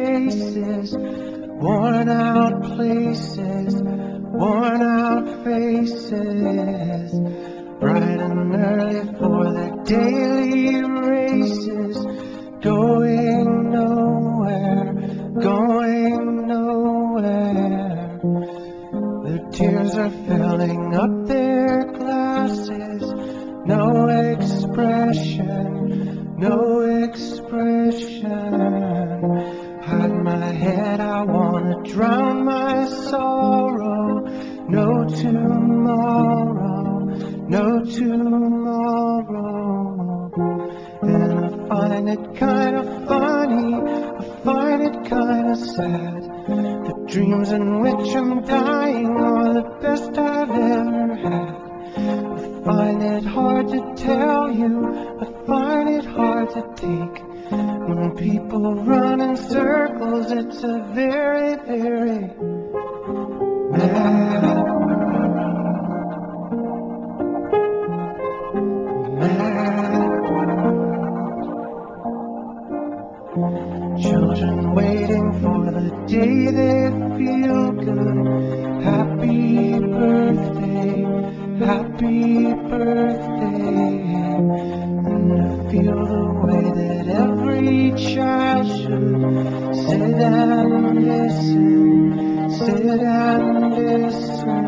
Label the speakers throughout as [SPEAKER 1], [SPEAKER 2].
[SPEAKER 1] faces, worn out places, worn out faces, bright and early for their daily races, going nowhere, going nowhere. Their tears are filling up their glasses, no expression, no expression. Hide my head, I wanna drown my sorrow. No tomorrow, no tomorrow. And I find it kind of funny, I find it kind of sad. The dreams in which I'm dying are the best I've ever had. I find it hard to tell you, I find it hard to take. When people run in circles, it's a very, very mad world. Children waiting for the day they feel good. Happy birthday, happy birthday. And I feel the way that every child should sit and listen, sit and listen.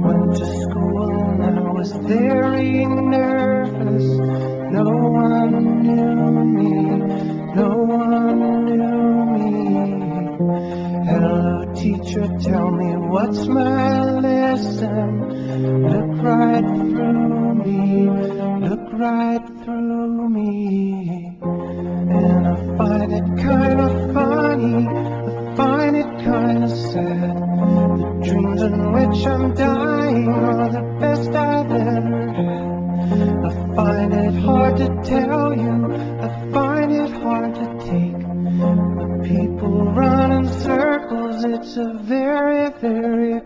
[SPEAKER 1] Went to school and I was very nervous. No one knew me, no one knew me. Hello teacher, tell me what's my lesson. Look right through me, look right through me. And I find it kind of funny, I find it kind of sad. The dreams in which I'm dying are the best I've ever had. I find it hard to tell you, I find it hard to take. When people run in circles, it's a very, very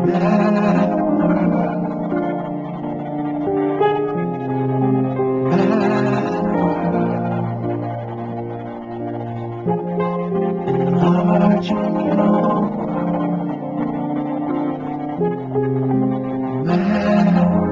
[SPEAKER 1] mad world. Mad world. Large and long. Mad world.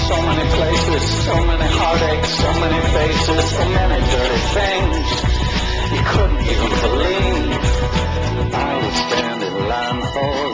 [SPEAKER 2] so many places, so many heartaches, so many faces, so many dirty things you couldn't even believe. I would stand in line for